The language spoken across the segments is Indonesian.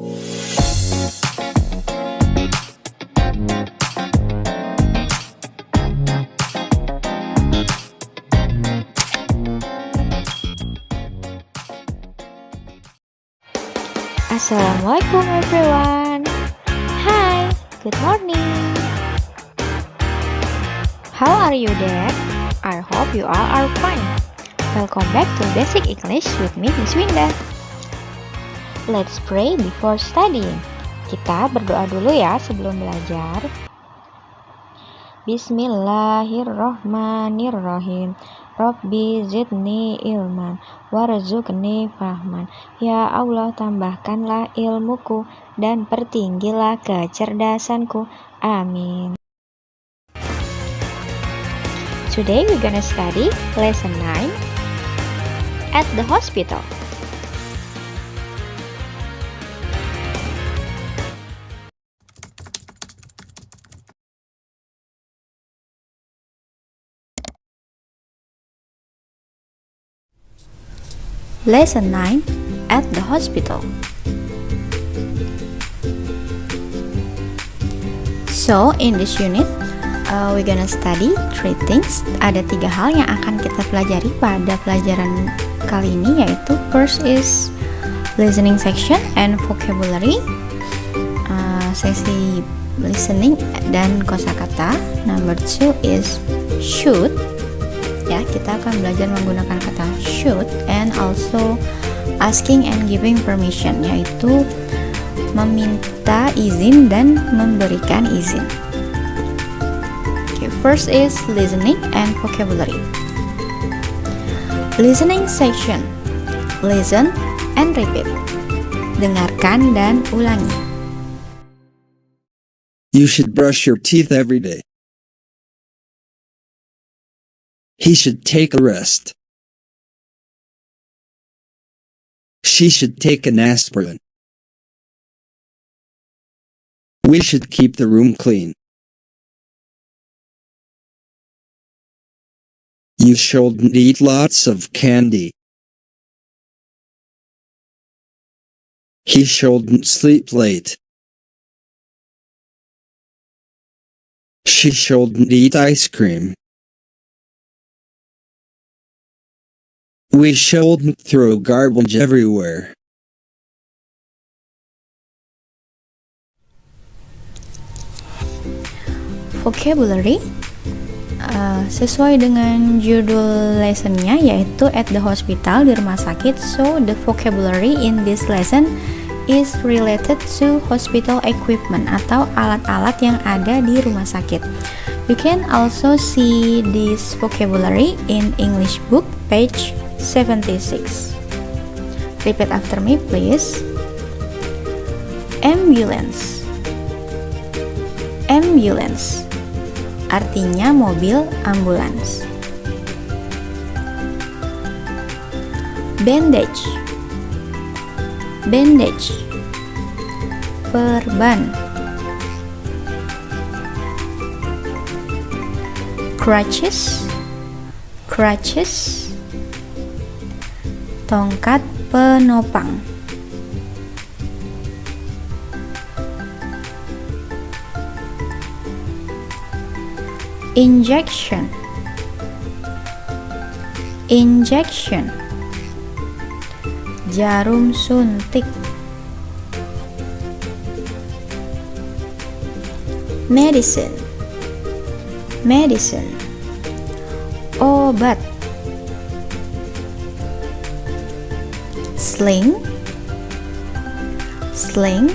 Assalamualaikum everyone. Hi, good morning. How are you there? I hope you all are fine. Welcome back to Basic English with me, Miss Winda. Let's pray before studying. Kita berdoa dulu ya sebelum belajar. Bismillahirrohmanirrohim. Rabbi zidni ilman warzuqni fahman. Ya Allah, tambahkanlah ilmuku dan pertinggilah kecerdasanku. Amin. Today we're gonna study lesson 9 at the hospital. Lesson 9 at the hospital. So, in this unit, we're gonna study 3 things. Ada 3 hal yang akan kita pelajari pada pelajaran kali ini, yaitu first is listening section and vocabulary, sesi listening dan kosakata. Number 2 is should. Ya, kita akan belajar menggunakan kata should, and also asking and giving permission, yaitu meminta izin dan memberikan izin. Okay, first is listening and vocabulary. Listening section. Listen and repeat. Dengarkan dan ulangi. You should brush your teeth every day. He should take a rest. She should take an aspirin. We should keep the room clean. You shouldn't eat lots of candy. He shouldn't sleep late. She shouldn't eat ice cream. We shouldn't throw garbage everywhere. Vocabulary, sesuai dengan judul lessonnya, yaitu at the hospital, di rumah sakit. So the vocabulary in this lesson is related to hospital equipment atau alat-alat yang ada di rumah sakit. You can also see this vocabulary in English book page 76. Repeat after me, please. Ambulance. Ambulance artinya mobil ambulans. Bandage. Bandage perban. Crutches. Crutches tongkat penopang. Injection. Injection jarum suntik. Medicine. Medicine obat. Sling. Sling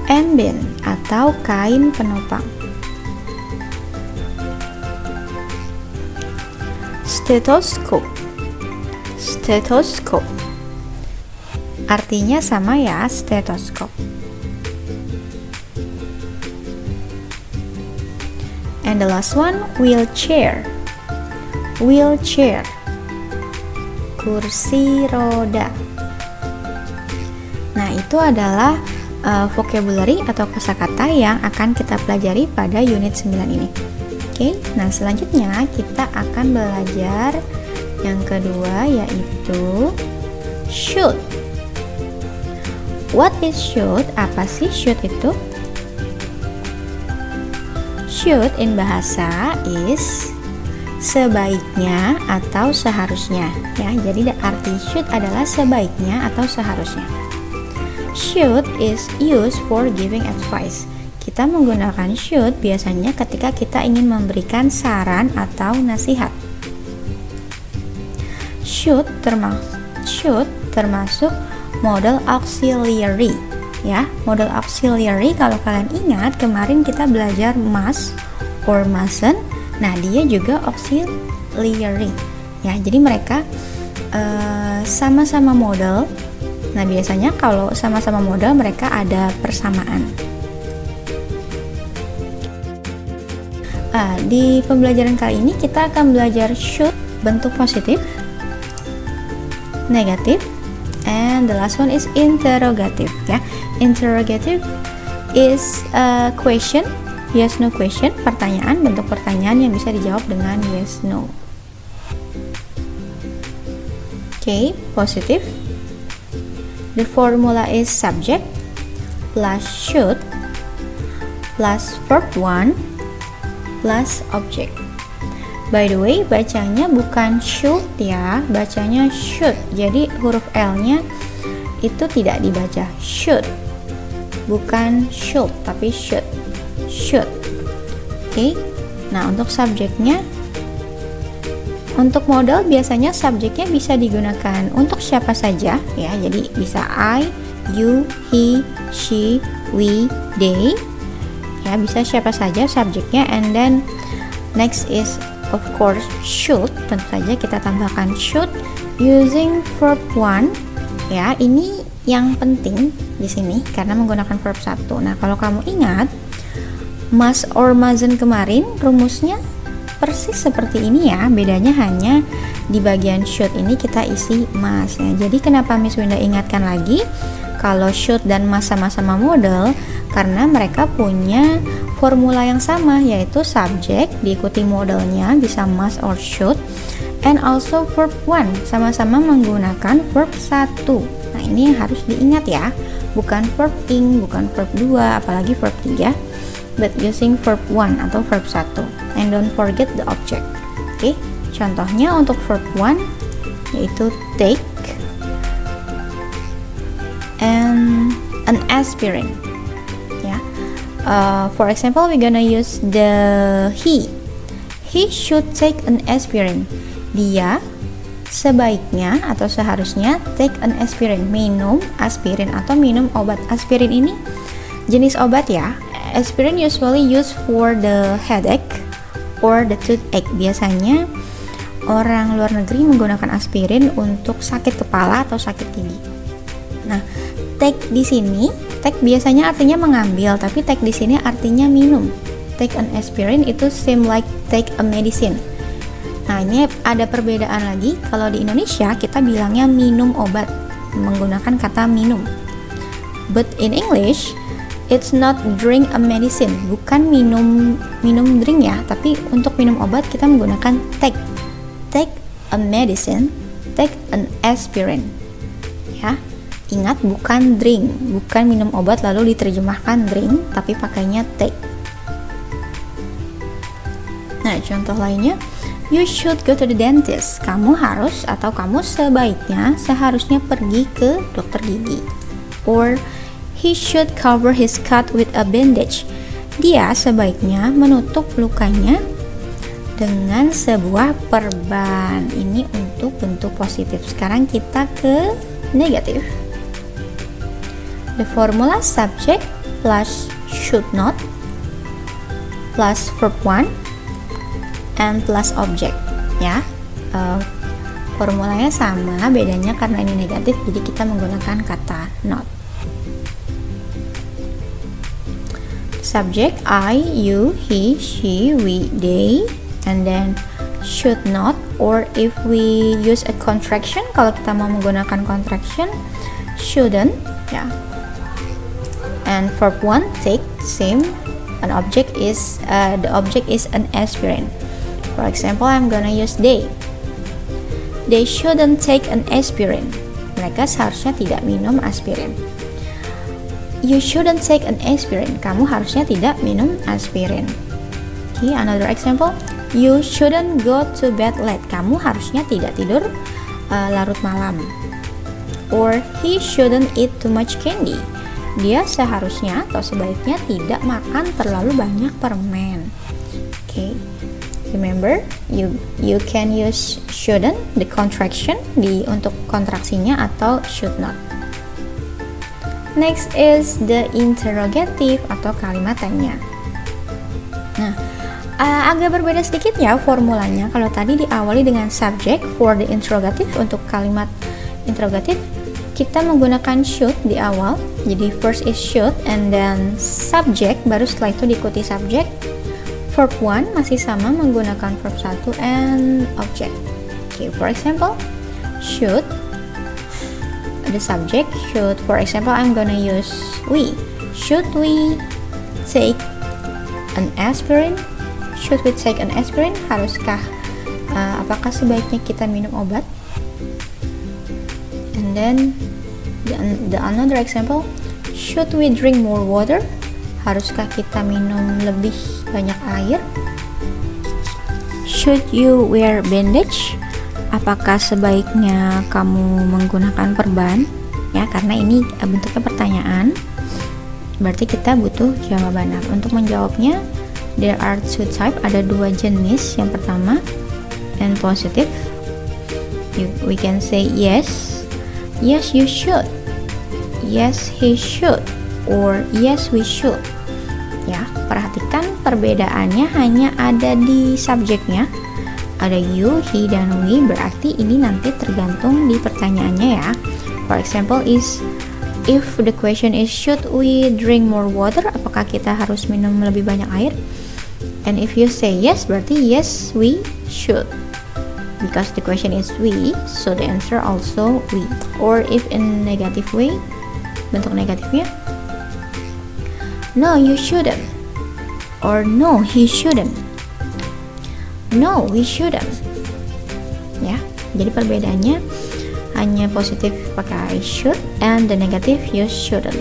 embin atau kain penopang. Stethoscope. Stethoscope artinya sama ya, stethoscope. And the last one, wheelchair. Wheelchair kursi roda. Nah, itu adalah vocabulary atau kosakata yang akan kita pelajari pada unit 9 ini. Oke, nah selanjutnya kita akan belajar yang kedua, yaitu should. What is should? Apa sih should itu? Should in bahasa is sebaiknya atau seharusnya, ya. Jadi arti should adalah sebaiknya atau seharusnya. Should is used for giving advice. Kita menggunakan should biasanya ketika kita ingin memberikan saran atau nasihat. Should termasuk modal auxiliary, ya. Modal auxiliary kalau kalian ingat kemarin kita belajar must or mustn't. Nah, dia juga auxiliary, ya. Jadi mereka sama-sama modal. Nah, biasanya kalau sama-sama modal mereka ada persamaan. Di pembelajaran kali ini kita akan belajar should bentuk positif, negatif, and the last one is interrogative, ya. Interrogative is a question, yes no question, pertanyaan, bentuk pertanyaan yang bisa dijawab dengan yes no. Okay, positive. The formula is subject plus should plus verb 1 plus object. By the way, bacanya bukan should, ya, bacanya should. Jadi huruf L-nya itu tidak dibaca should, bukan should tapi should. Oke. Nah, untuk subjeknya, untuk modal biasanya subjeknya bisa digunakan untuk siapa saja, ya. Jadi bisa I, you, he, she, we, they, ya, bisa siapa saja subjeknya. And then next is of course should, tentu saja kita tambahkan should using verb 1, ya. Ini yang penting di sini karena menggunakan verb 1. Nah, kalau kamu ingat must or mustn't kemarin rumusnya persis seperti ini, ya. Bedanya hanya di bagian should ini kita isi must, ya. Jadi kenapa Miss Winda ingatkan lagi kalau should dan must sama-sama modal? Karena mereka punya formula yang sama, yaitu subject diikuti modalnya bisa must or should, and also verb 1 sama-sama menggunakan verb 1. Nah, ini yang harus diingat, ya. Bukan verb ing, bukan verb 2, apalagi verb 3, but using verb 1 atau verb 1. And don't forget the object. Oke, contohnya untuk verb 1 yaitu take and an aspirin, ya. For example, we're gonna use the he should take an aspirin. Dia sebaiknya atau seharusnya take an aspirin, minum aspirin atau minum obat. Aspirin ini jenis obat, ya. Aspirin usually used for the headache or the toothache. Biasanya orang luar negeri menggunakan aspirin untuk sakit kepala atau sakit gigi. Nah, take di sini, take biasanya artinya mengambil, tapi take di sini artinya minum. Take an aspirin itu same like take a medicine. Nah, ini ada perbedaan lagi. Kalau di Indonesia kita bilangnya minum obat, menggunakan kata minum. But in English, it's not drink a medicine, bukan minum drink, ya. Tapi untuk minum obat kita menggunakan take. Take a medicine, take an aspirin, ya. Ingat, bukan drink, bukan minum obat lalu diterjemahkan drink, tapi pakainya take. Nah, contoh lainnya, you should go to the dentist. Kamu harus atau kamu seharusnya pergi ke dokter gigi. Or he should cover his cut with a bandage. Dia sebaiknya menutup lukanya dengan sebuah perban. Ini untuk bentuk positif. Sekarang kita ke negatif. The formula subject plus should not plus verb 1 and plus object, ya. Formulanya sama, bedanya karena ini negatif jadi kita menggunakan kata not. Subject I, you, he, she, we, they, and then should not, or if we use a contraction, kalau kita mau menggunakan contraction, shouldn't, ya. And verb 1 take, same. The object is an aspirin. For example, I'm gonna use they. They shouldn't take an aspirin. Mereka seharusnya tidak minum aspirin. You shouldn't take an aspirin. Kamu harusnya tidak minum aspirin. Okay, another example. You shouldn't go to bed late. Kamu harusnya tidak tidur larut malam. Or he shouldn't eat too much candy. Dia seharusnya atau sebaiknya tidak makan terlalu banyak permen. Okay. Remember, you can use shouldn't, the contraction untuk kontraksinya, atau should not. Next is the interrogative atau kalimat tanya. Nah, agak berbeda sedikit ya formulanya. Kalau tadi diawali dengan subject for the interrogative, untuk kalimat interrogative kita menggunakan should di awal. Jadi first is should and then subject, baru setelah itu diikuti subject. Verb 1 masih sama menggunakan verb 1 and object. Okay, for example, should, the subject should, for example, I'm gonna use we. Should we take an aspirin? Should we take an aspirin? Haruskah, apakah sebaiknya kita minum obat? And then the another example, should we drink more water? Haruskah kita minum lebih banyak air? Should you wear bandage? Apakah sebaiknya kamu menggunakan perban? Ya, karena ini bentuknya pertanyaan, berarti kita butuh jawaban. Untuk menjawabnya, there are two type, ada dua jenis. Yang pertama, and positive. We can say yes, yes you should, yes he should, or yes we should. Ya, perhatikan perbedaannya hanya ada di subjeknya. Ada you, he, dan we, berarti ini nanti tergantung di pertanyaannya ya. For example is, if the question is should we drink more water, apakah kita harus minum lebih banyak air? And if you say yes, berarti yes we should, because the question is we, so the answer also we. Or if in negative way, bentuk negatifnya, no you shouldn't, or no he shouldn't, no we shouldn't. Ya, jadi perbedaannya hanya positif pakai should and the negative you shouldn't.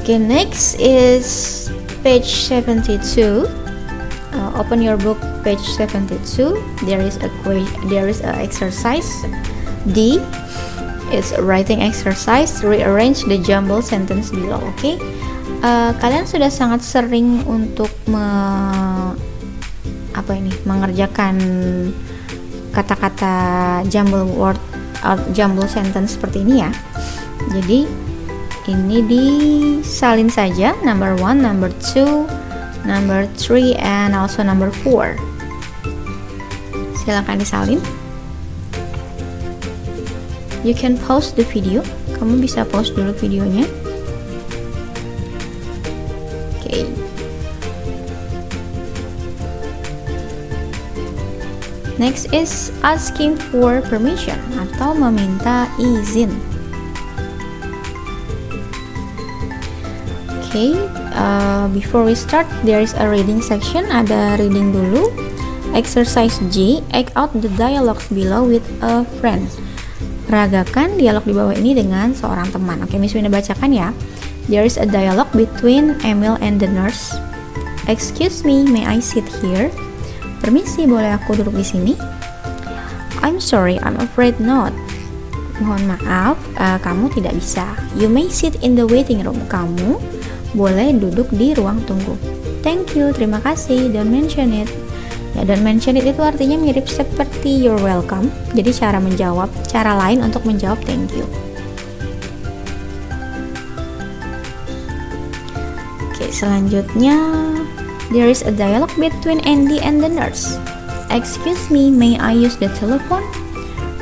Okay, next is page 72. Open your book, page 72. There is a exercise D. It's a writing exercise. Rearrange the jumbled sentence below. Okay. Kalian sudah sangat sering untuk mengerjakan kata-kata jumble word, jumble sentence seperti ini ya. Jadi ini disalin saja, number 1, number 2, number 3, and also number 4. Silakan disalin. You can pause the video. Kamu bisa pause dulu videonya. Okay. Next is asking for permission atau meminta izin. Okay, before we start, there is a reading section. Ada reading dulu. Exercise G, act out the dialogues below with a friend. Peragakan dialog di bawah ini dengan seorang teman. Oke, Miss Wina bacakan ya. There is a dialogue between Emil and the nurse. Excuse me, may I sit here? Permisi, boleh aku duduk di sini? I'm sorry, I'm afraid not. Mohon maaf, kamu tidak bisa. You may sit in the waiting room. Kamu boleh duduk di ruang tunggu. Thank you, terima kasih. Don't mention it. Ya, don't mention it itu artinya mirip seperti you're welcome. Jadi cara lain untuk menjawab thank you. Oke, selanjutnya there is a dialogue between Andy and the nurse. Excuse me, may I use the telephone?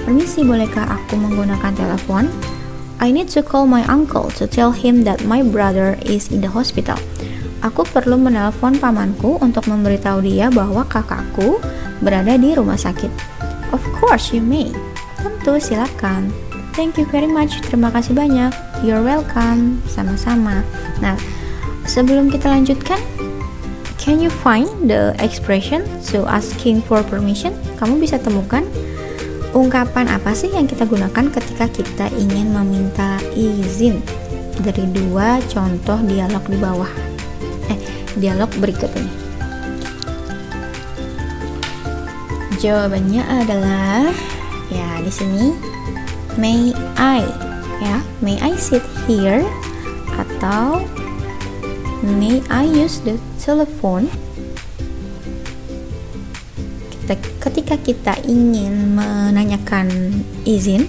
Permisi, bolehkah aku menggunakan telepon? I need to call my uncle to tell him that my brother is in the hospital. Aku perlu menelpon pamanku untuk memberitahu dia bahwa kakakku berada di rumah sakit. Of course you may. Tentu, silakan. Thank you very much. Terima kasih banyak. You're welcome. Sama-sama. Nah, sebelum kita lanjutkan, can you find the expression to asking for permission? Kamu bisa temukan ungkapan apa sih yang kita gunakan ketika kita ingin meminta izin? Dari dua contoh dialog di bawah. Dialog berikut ini. Jawabannya adalah ya di sini may I, ya, may I sit here, atau may I use the telephone. Ketika kita ingin menanyakan izin,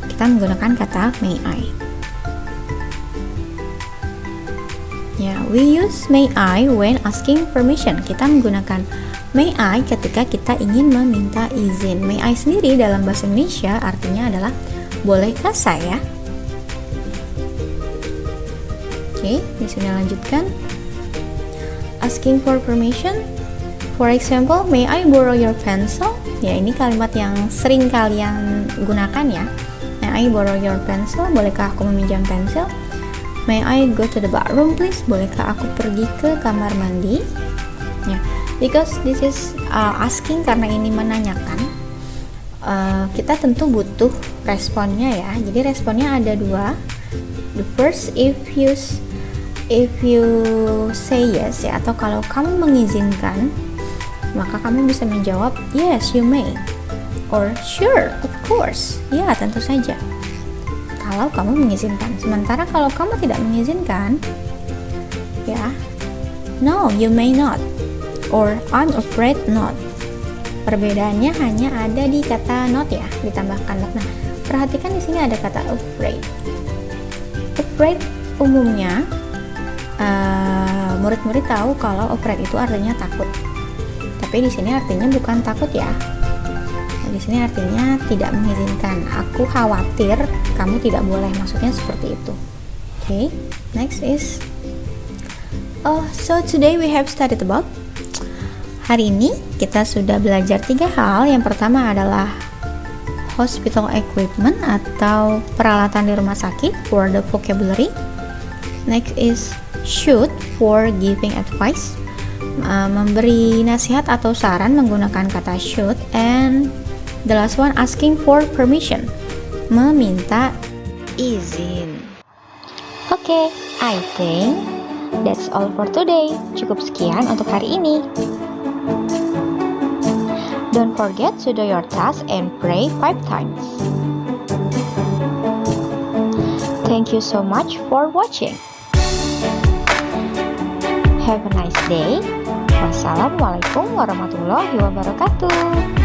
kita menggunakan kata may I. Ya, we use may I when asking permission. Kita menggunakan may I ketika kita ingin meminta izin. May I sendiri dalam bahasa Indonesia artinya adalah bolehkah saya? Oke, di sini lanjutkan. Asking for permission. For example, may I borrow your pencil? Ya, ini kalimat yang sering kalian gunakan ya. May I borrow your pencil? Bolehkah aku meminjam pensil? May I go to the bathroom please? Bolehkah aku pergi ke kamar mandi? Ya, because this is asking, karena ini menanyakan. Kita tentu butuh responnya ya. Jadi responnya ada dua. The first, if you say yes ya, atau kalau kamu mengizinkan, maka kamu bisa menjawab yes you may, or sure of course, ya tentu saja, kalau kamu mengizinkan. Sementara kalau kamu tidak mengizinkan, ya no you may not, or I'm afraid not. Perbedaannya hanya ada di kata not ya, ditambahkan not. Nah, perhatikan di sini ada kata afraid. Afraid umumnya murid-murid tahu kalau afraid itu artinya takut. Tapi di sini artinya bukan takut ya. Nah, di sini artinya tidak mengizinkan. Aku khawatir kamu tidak boleh. Maksudnya seperti itu. Okay, next is so today we have studied about. Hari ini kita sudah belajar 3 hal. Yang pertama adalah hospital equipment atau peralatan di rumah sakit, for the vocabulary. Next is should, for giving advice, memberi nasihat atau saran menggunakan kata should. And the last one, asking for permission, meminta izin. Okay, I think that's all for today. Cukup sekian untuk hari ini. Don't forget to do your task and pray 5 times. Thank you so much for watching. Have a nice day. Wassalamualaikum warahmatullahi wabarakatuh.